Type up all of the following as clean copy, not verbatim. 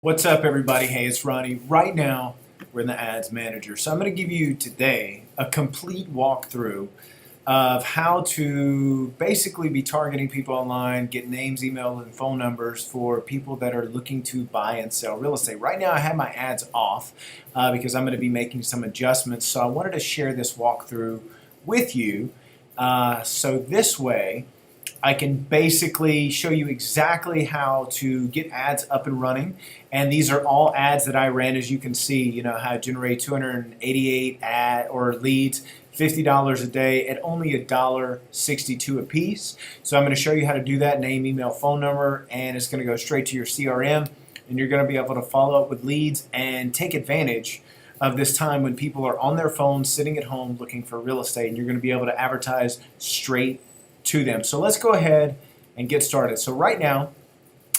What's up, everybody? Hey, it's Ronnie. Right now, we're in the Ads Manager. So I'm going to give you today a complete walkthrough of how to basically be targeting people online, get names, email, and phone numbers for people that are looking to buy and sell real estate. Right now, I have my ads off because I'm going to be making some adjustments. So I wanted to share this walkthrough with you. So this way, I can basically show you exactly how to get ads up and running. And these are all ads that I ran, as you can see, how to generate 288 leads, $50 a day at only $1.62 a piece. So I'm going to show you how to do that, name, email, phone number, and it's going to go straight to your CRM. And you're going to be able to follow up with leads and take advantage of this time when people are on their phones, sitting at home looking for real estate, and you're going to be able to advertise straight to them. So let's go ahead and get started. So right now,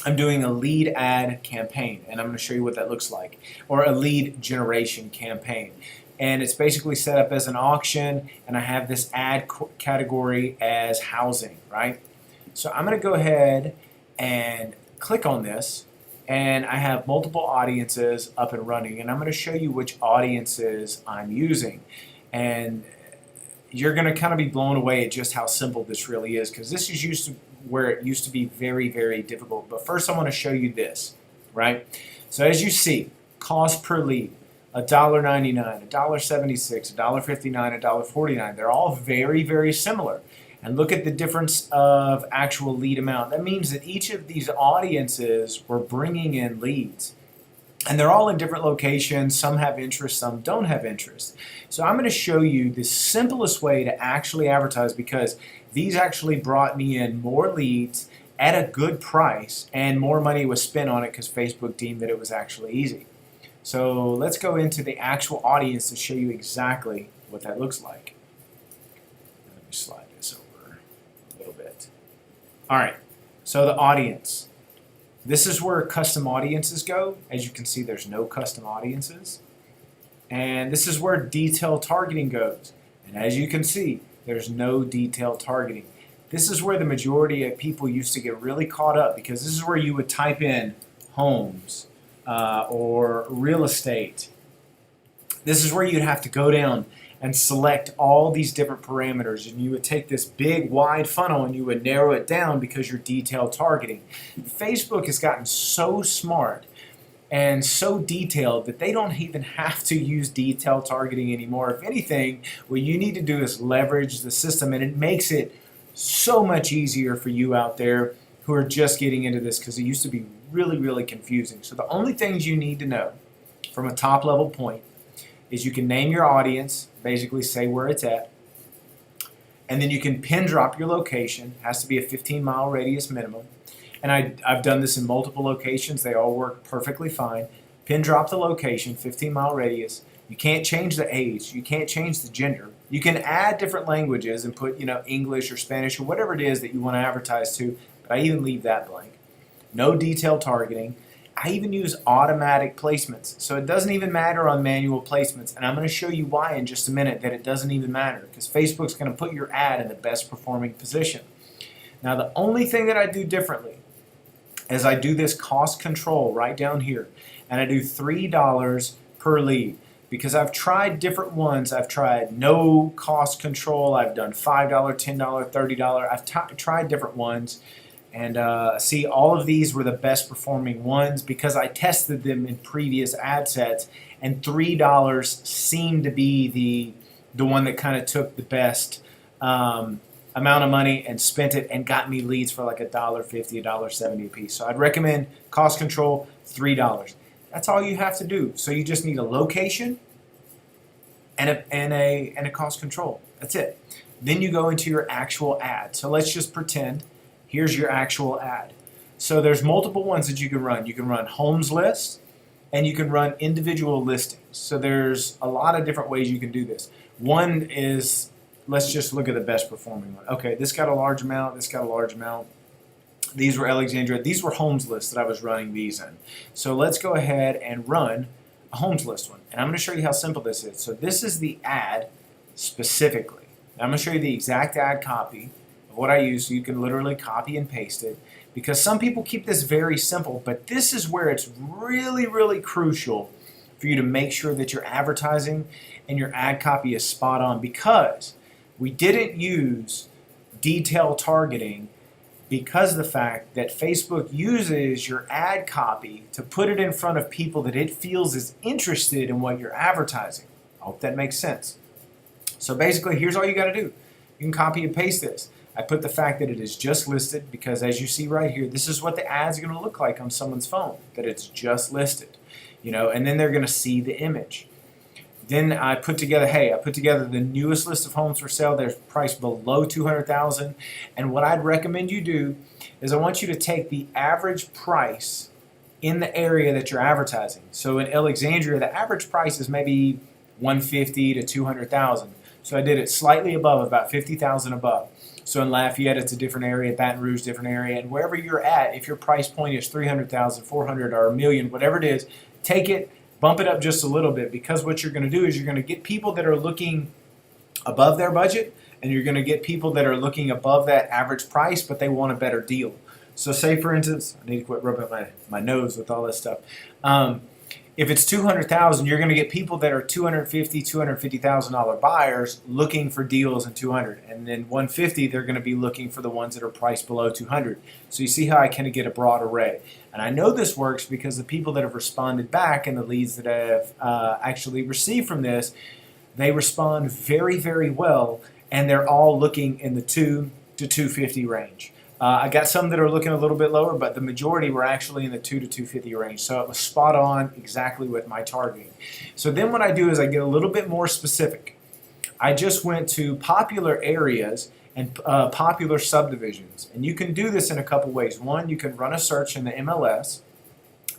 I'm doing a lead ad campaign, and I'm going to show you what that looks like, or a lead generation campaign. And it's basically set up as an auction, and I have this ad category as housing, right? So I'm going to go ahead and click on this, and I have multiple audiences up and running, and I'm going to show you which audiences I'm using. And you're going to kind of be blown away at just how simple this really is, because this is used to where it used to be very, very difficult. But first I want to show you this, right? So as you see, cost per lead, $1.99, $1.76, $1.59, $1.49. They're all very, very similar. And look at the difference of actual lead amount. That means that each of these audiences were bringing in leads. And they're all in different locations. Some have interest, some don't have interest. So I'm going to show you the simplest way to actually advertise, because these actually brought me in more leads at a good price, and more money was spent on it because Facebook deemed that it was actually easy. So let's go into the actual audience to show you exactly what that looks like. Let me slide this over a little bit. All right, so the audience. This is where custom audiences go. As you can see, there's no custom audiences. And this is where detailed targeting goes. And as you can see, there's no detailed targeting. This is where the majority of people used to get really caught up, because this is where you would type in homes or real estate. This is where you'd have to go down and select all these different parameters, and you would take this big wide funnel and you would narrow it down because you're detailed targeting. Facebook has gotten so smart and so detailed that they don't even have to use detailed targeting anymore. If anything, what you need to do is leverage the system, and it makes it so much easier for you out there who are just getting into this, because it used to be really, really confusing. So the only things you need to know from a top level point is you can name your audience, basically say where it's at, and then you can pin drop your location. It has to be a 15-mile radius minimum. And I've done this in multiple locations. They all work perfectly fine. Pin drop the location, 15-mile radius. You can't change the age. You can't change the gender. You can add different languages and put, English or Spanish or whatever it is that you want to advertise to, but I even leave that blank. No detailed targeting. I even use automatic placements, so it doesn't even matter on manual placements, and I'm going to show you why in just a minute that it doesn't even matter, because Facebook's going to put your ad in the best performing position. Now, the only thing that I do differently is I do this cost control right down here, and I do $3 per lead, because I've tried different ones. I've tried no cost control. I've done $5, $10, $30. I've tried different ones. And see, all of these were the best performing ones because I tested them in previous ad sets, and $3 seemed to be the one that kind of took the best amount of money and spent it and got me leads for like $1.50, $1.70 a piece. So I'd recommend cost control, $3. That's all you have to do. So you just need a location and a cost control. That's it. Then you go into your actual ad. So let's just pretend here's your actual ad. So there's multiple ones that you can run. You can run homes list, and you can run individual listings. So there's a lot of different ways you can do this. One is, let's just look at the best performing one. Okay, this got a large amount, this got a large amount. These were Alexandria. These were homes lists that I was running these in. So let's go ahead and run a homes list one. And I'm going to show you how simple this is. So this is the ad specifically. Now I'm going to show you the exact ad copy of what I use, so you can literally copy and paste it. because some people keep this very simple, but this is where it's really, really crucial for you to make sure that your advertising and your ad copy is spot on, because we didn't use detail targeting because of the fact that Facebook uses your ad copy to put it in front of people that it feels is interested in what you're advertising. I hope that makes sense. So basically, here's all you got to do. You can copy and paste this. I put the fact that it is just listed because, as you see right here, this is what the ad's going to look like on someone's phone, that it's just listed, and then they're going to see the image. Then I put together the newest list of homes for sale. They're priced below $200,000. And what I'd recommend you do is I want you to take the average price in the area that you're advertising. So in Alexandria, the average price is maybe $150,000 to $200,000. So I did it slightly above, about $50,000 above. So in Lafayette, it's a different area. Baton Rouge, different area. And wherever you're at, if your price point is $300,000, $400,000, or $1 million, whatever it is, take it. Bump it up just a little bit, because what you're going to do is you're going to get people that are looking above their budget, and you're going to get people that are looking above that average price, but they want a better deal. So say, for instance, I need to quit rubbing my nose with all this stuff. If it's $200,000, you're going to get people that are $250,000, $250,000 buyers looking for deals in $200,000, and then $150,000 they're going to be looking for the ones that are priced below $200,000. So you see how I kind of get a broad array, and I know this works because the people that have responded back and the leads that I have actually received from this, they respond very, very well, and they're all looking in the $200,000 to $250,000 range. I got some that are looking a little bit lower, but the majority were actually in the $200,000 to $250,000 range. So it was spot on, exactly with my targeting. So then what I do is I get a little bit more specific. I just went to popular areas and popular subdivisions. And you can do this in a couple ways. One, you can run a search in the MLS,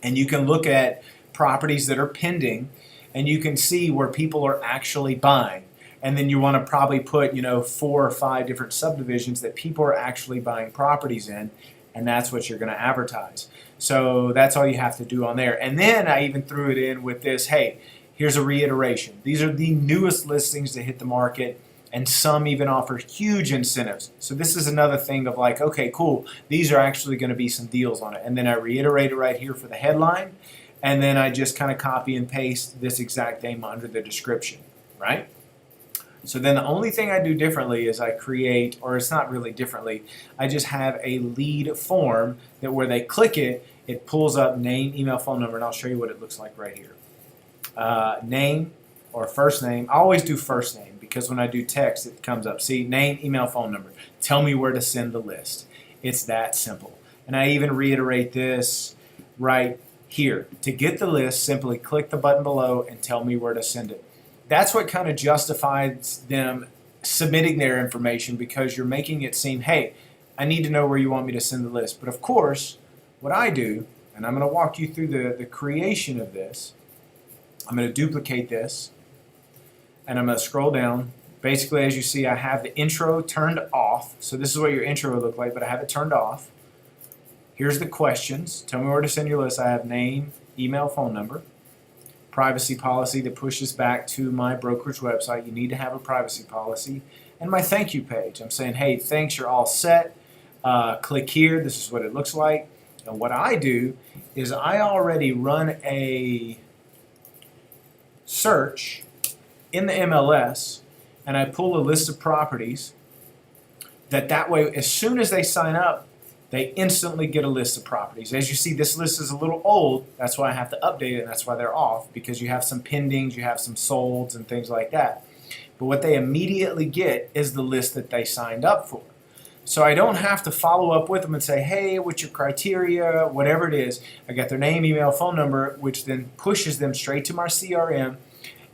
and you can look at properties that are pending, and you can see where people are actually buying. And then you want to probably put, 4 or 5 different subdivisions that people are actually buying properties in, and that's what you're going to advertise. So that's all you have to do on there. And then I even threw it in with this, hey, here's a reiteration. These are the newest listings to hit the market, and some even offer huge incentives. So this is another thing of like, okay, cool, these are actually going to be some deals on it. And then I reiterate it right here for the headline, and then I just kind of copy and paste this exact thing under the description, right? So then the only thing I do differently is I create, or it's not really differently, I just have a lead form that where they click it, it pulls up name, email, phone number, and I'll show you what it looks like right here. Name or first name. I always do first name because when I do text, it comes up. See, name, email, phone number. Tell me where to send the list. It's that simple. And I even reiterate this right here. To get the list, simply click the button below and tell me where to send it. That's what kind of justifies them submitting their information, because you're making it seem, hey, I need to know where you want me to send the list. But of course, what I do, and I'm going to walk you through the creation of this, I'm going to duplicate this, and I'm going to scroll down. Basically, as you see, I have the intro turned off. So this is what your intro would look like, but I have it turned off. Here's the questions. Tell me where to send your list. I have name, email, phone number. Privacy policy that pushes back to my brokerage website. You need to have a privacy policy. And my thank you page. I'm saying, hey, thanks, you're all set. Click here. This is what it looks like. And what I do is I already run a search in the MLS, and I pull a list of properties that way, as soon as they sign up, they instantly get a list of properties. As you see, this list is a little old. That's why I have to update it, and that's why they're off, because you have some pendings, you have some solds, and things like that. But what they immediately get is the list that they signed up for. So I don't have to follow up with them and say, hey, what's your criteria, whatever it is. I got their name, email, phone number, which then pushes them straight to my CRM,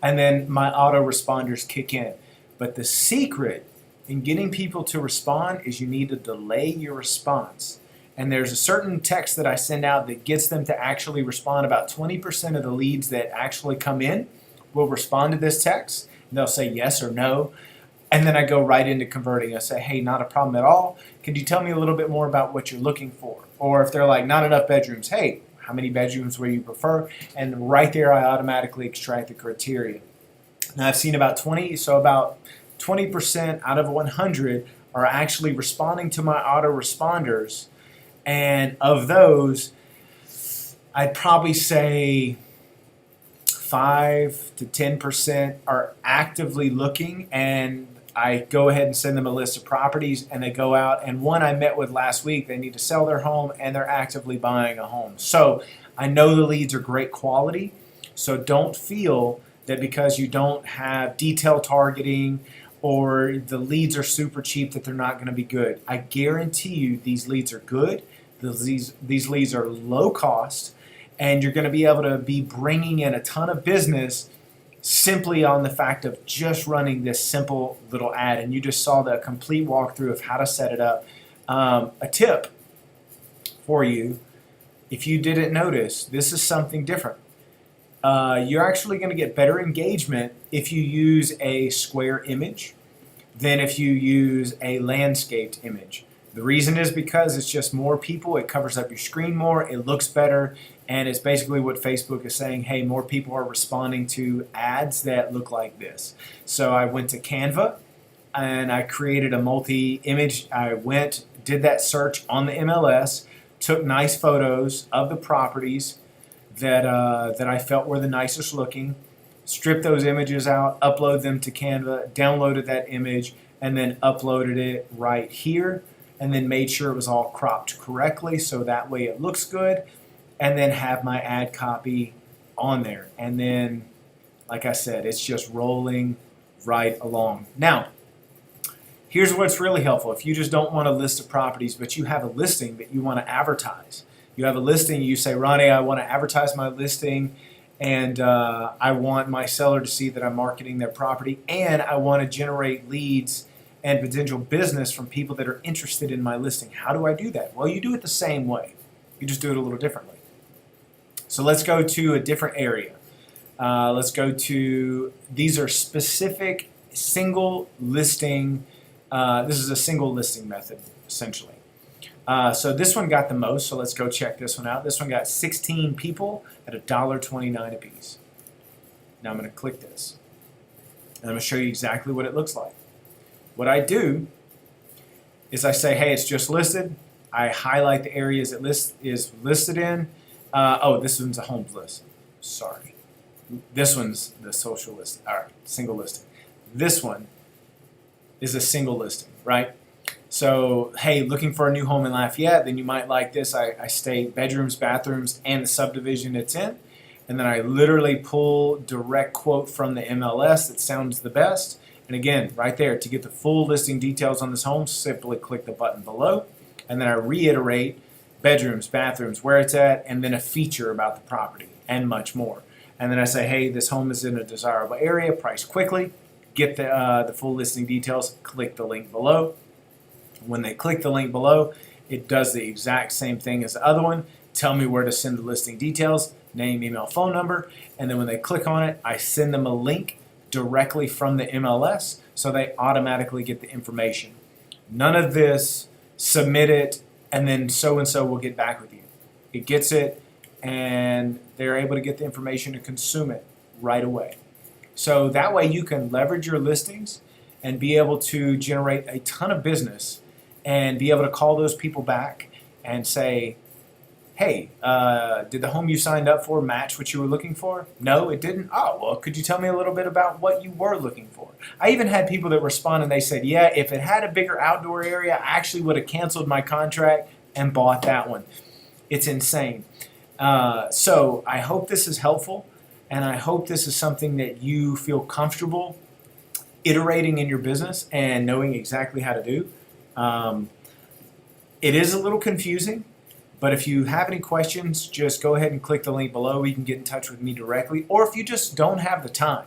and then my autoresponders kick in. But the secret in getting people to respond is you need to delay your response. And there's a certain text that I send out that gets them to actually respond. About 20% of the leads that actually come in will respond to this text. And they'll say yes or no. And then I go right into converting. I say, hey, not a problem at all. Could you tell me a little bit more about what you're looking for? Or if they're like, not enough bedrooms, hey, how many bedrooms would you prefer? And right there, I automatically extract the criteria. Now, I've seen about 20% out of 100 are actually responding to my autoresponders, And of those, I'd probably say 5 to 10% are actively looking, and I go ahead and send them a list of properties, and they go out. And one I met with last week, they need to sell their home, and they're actively buying a home. So I know the leads are great quality, so don't feel that because you don't have detail targeting or the leads are super cheap that they're not going to be good. I guarantee you these leads are good. These leads are low cost, and you're going to be able to be bringing in a ton of business simply on the fact of just running this simple little ad. And you just saw the complete walkthrough of how to set it up. A tip for you, if you didn't notice, this is something different. You're actually going to get better engagement if you use a square image than if you use a landscaped image. The reason is because it's just more people, it covers up your screen more, it looks better, and it's basically what Facebook is saying, hey, more people are responding to ads that look like this. So I went to Canva and I created a multi-image. I did that search on the MLS, took nice photos of the properties that I felt were the nicest looking, stripped those images out, upload them to Canva, downloaded that image, and then uploaded it right here, and then made sure it was all cropped correctly so that way it looks good, and then have my ad copy on there. And then, like I said, it's just rolling right along. Now, here's what's really helpful. If you just don't want a list of properties, but you have a listing that you want to advertise, you have a listing, you say, Ronnie, I want to advertise my listing, and I want my seller to see that I'm marketing their property, and I want to generate leads and potential business from people that are interested in my listing. How do I do that? Well, you do it the same way. You just do it a little differently. So let's go to a different area. Let's go to, these are specific single listing. This is a single listing method, essentially. So this one got the most, so let's go check this one out. This one got 16 people at $1.29 a piece. Now I'm going to click this, and I'm going to show you exactly what it looks like. What I do is I say, hey, it's just listed. I highlight the areas it is listed in. Oh, this one's a homes list. Sorry. This one's the social listing. All right, single listing. This one is a single listing, right? So, hey, looking for a new home in Lafayette, then you might like this. I state bedrooms, bathrooms, and the subdivision it's in. And then I literally pull direct quote from the MLS that sounds the best. And again, right there, to get the full listing details on this home, simply click the button below. And then I reiterate bedrooms, bathrooms, where it's at, and then a feature about the property, and much more. And then I say, hey, this home is in a desirable area, price quickly. Get the full listing details, click the link below. When they click the link below, it does the exact same thing as the other one. Tell me where to send the listing details, name, email, phone number, and then when they click on it, I send them a link directly from the MLS so they automatically get the information. None of this, submit it, and then so-and-so will get back with you. It gets it, and they're able to get the information to consume it right away. So that way you can leverage your listings and be able to generate a ton of business and be able to call those people back and say, hey, did the home you signed up for match what you were looking for? No, it didn't? Oh, well, could you tell me a little bit about what you were looking for? I even had people that respond and they said, yeah, if it had a bigger outdoor area, I actually would have canceled my contract and bought that one. It's insane. So I hope this is helpful, and I hope this is something that you feel comfortable iterating in your business and knowing exactly how to do. It is a little confusing, but if you have any questions, just go ahead and click the link below. You can get in touch with me directly. Or if you just don't have the time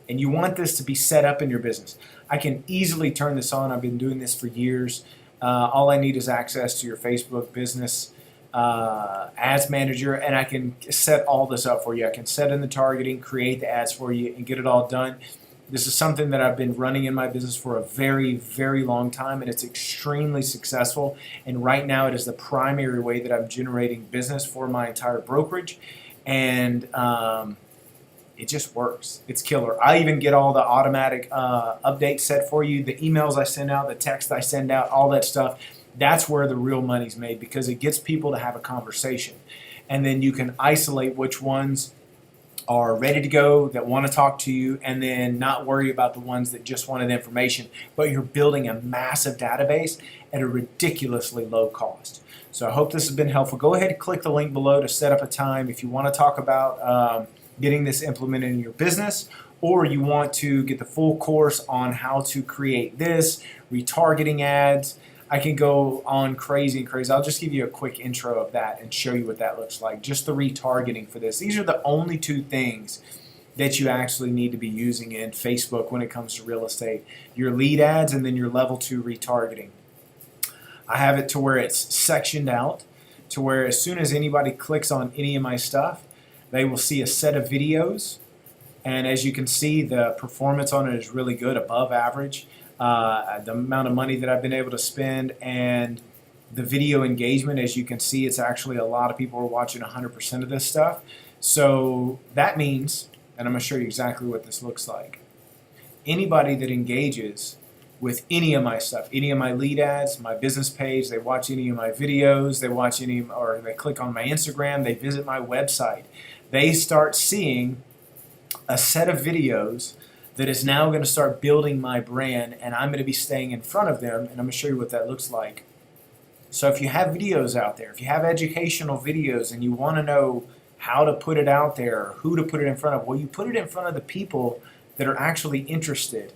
and you want this to be set up in your business, I can easily turn this on. I've been doing this for years. All I need is access to your Facebook business ads manager, and I can set all this up for you. I can set in the targeting, create the ads for you, and get it all done. This is something that I've been running in my business for a very, very long time, and it's extremely successful. And right now it is the primary way that I'm generating business for my entire brokerage. And it just works. It's killer. I even get all the automatic updates set for you, the emails I send out, the text I send out, all that stuff. That's where the real money's made, because it gets people to have a conversation. And then you can isolate which ones are ready to go, that want to talk to you, and then not worry about the ones that just wanted information. But you're building a massive database at a ridiculously low cost. So I hope this has been helpful. Go ahead and click the link below to set up a time if you want to talk about getting this implemented in your business, or you want to get the full course on how to create this, retargeting ads. I can go on crazy and crazy. I'll just give you a quick intro of that and show you what that looks like. Just the retargeting for this. These are the only two things that you actually need to be using in Facebook when it comes to real estate. Your lead ads and then your level 2 retargeting. I have it to where it's sectioned out, to where as soon as anybody clicks on any of my stuff, they will see a set of videos. And as you can see, the performance on it is really good, above average. The amount of money that I've been able to spend and the video engagement, as you can see, it's actually a lot of people are watching 100% of this stuff. So that means, and I'm going to show you exactly what this looks like. Anybody that engages with any of my stuff, any of my lead ads, my business page, they watch any of my videos, they watch any, or they click on my Instagram, they visit my website, they start seeing a set of videos that is now going to start building my brand, and I'm going to be staying in front of them, and I'm going to show you what that looks like. So if you have videos out there, if you have educational videos and you want to know how to put it out there, who to put it in front of, well, you put it in front of the people that are actually interested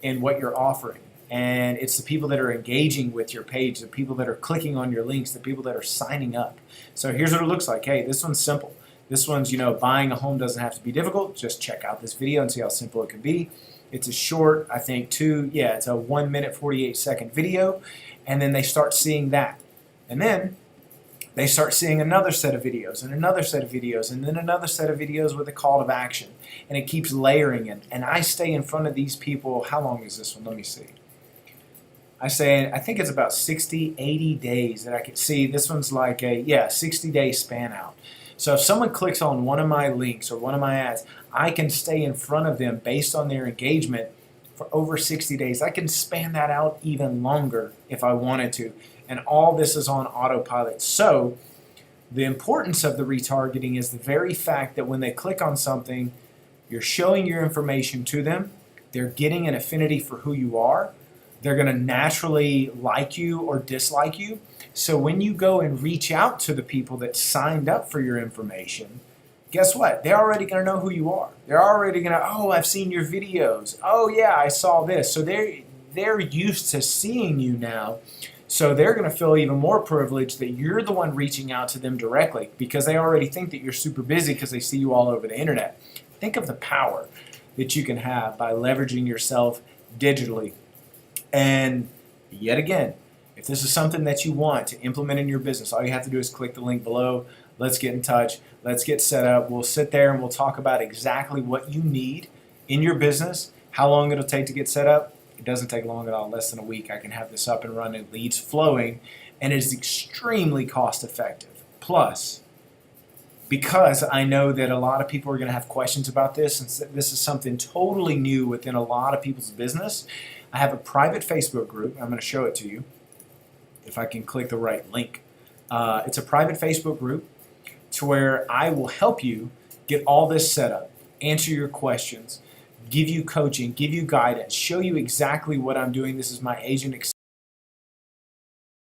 in what you're offering. And it's the people that are engaging with your page, the people that are clicking on your links, the people that are signing up. So here's what it looks like. Hey, this one's simple. This one's, buying a home doesn't have to be difficult. Just check out this video and see how simple it can be. It's a short, I think, it's a 1 minute, 48-second video. And then they start seeing that. And then they start seeing another set of videos and another set of videos and then another set of videos with a call to action. And it keeps layering in. And I stay in front of these people. How long is this one? Let me see. I think it's about 60, 80 days that I can see. This one's like a 60-day span out. So if someone clicks on one of my links or one of my ads, I can stay in front of them based on their engagement for over 60 days. I can span that out even longer if I wanted to. And all this is on autopilot. So the importance of the retargeting is the very fact that when they click on something, you're showing your information to them. They're getting an affinity for who you are. They're going to naturally like you or dislike you. So when you go and reach out to the people that signed up for your information, guess what? They're already going to know who you are. They're already going to, oh, I've seen your videos. Oh, yeah, I saw this. So they're used to seeing you now. So they're going to feel even more privileged that you're the one reaching out to them directly, because they already think that you're super busy because they see you all over the internet. Think of the power that you can have by leveraging yourself digitally. And yet again, if this is something that you want to implement in your business, all you have to do is click the link below. Let's get in touch. Let's get set up. We'll sit there and we'll talk about exactly what you need in your business, how long it'll take to get set up. It doesn't take long at all, less than a week. I can have this up and running, leads flowing, and it is extremely cost effective. Plus, because I know that a lot of people are going to have questions about this, and this is something totally new within a lot of people's business, I have a private Facebook group. I'm going to show it to you if I can click the right link. It's a private Facebook group to where I will help you get all this set up, answer your questions, give you coaching, give you guidance, show you exactly what I'm doing. This is my agent.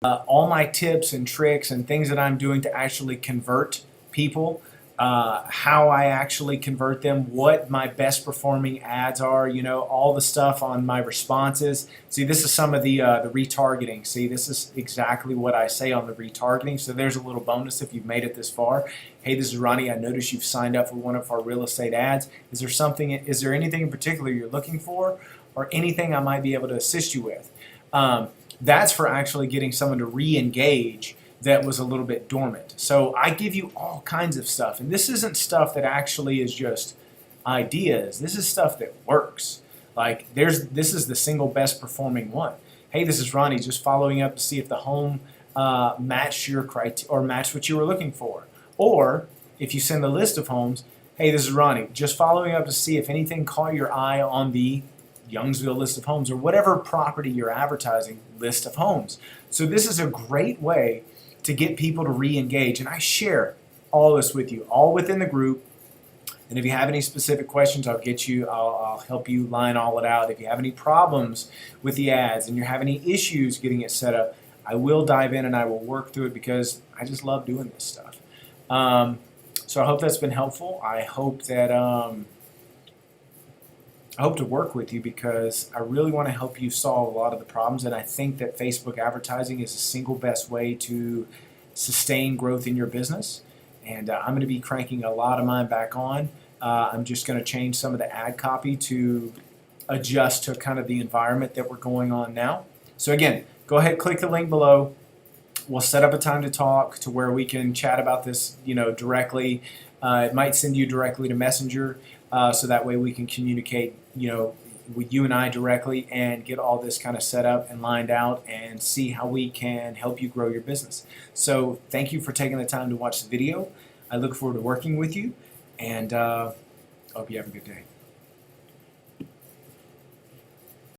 All my tips and tricks and things that I'm doing to actually convert people, how I actually convert them, what my best performing ads are, all the stuff on my responses. See, this is some of the retargeting. See, this is exactly what I say on the retargeting. So there's a little bonus if you've made it this far. Hey, this is Ronnie. I noticed you've signed up for one of our real estate ads. Is there anything in particular you're looking for, or anything I might be able to assist you with? That's for actually getting someone to re-engage that was a little bit dormant. So I give you all kinds of stuff. And this isn't stuff that actually is just ideas. This is stuff that works. Like this is the single best performing one. Hey, this is Ronnie, just following up to see if the home matched your criteria or matched what you were looking for. Or if you send a list of homes, hey, this is Ronnie, just following up to see if anything caught your eye on the Youngsville list of homes, or whatever property you're advertising, list of homes. So this is a great way to get people to re-engage, and I share all this with you, all within the group. And if you have any specific questions, I'll help you line all it out. If you have any problems with the ads and you're having any issues getting it set up, I will dive in and I will work through it because I just love doing this stuff. So I hope that's been helpful. I hope to work with you because I really want to help you solve a lot of the problems, and I think that Facebook advertising is the single best way to sustain growth in your business. And I'm going to be cranking a lot of mine back on. I'm just going to change some of the ad copy to adjust to kind of the environment that we're going on now. So again, go ahead, click the link below. We'll set up a time to talk to where we can chat about this, directly. It might send you directly to Messenger, so that way we can communicate, with you and I directly and get all this kind of set up and lined out and see how we can help you grow your business. So thank you for taking the time to watch the video. I look forward to working with you, and hope you have a good day.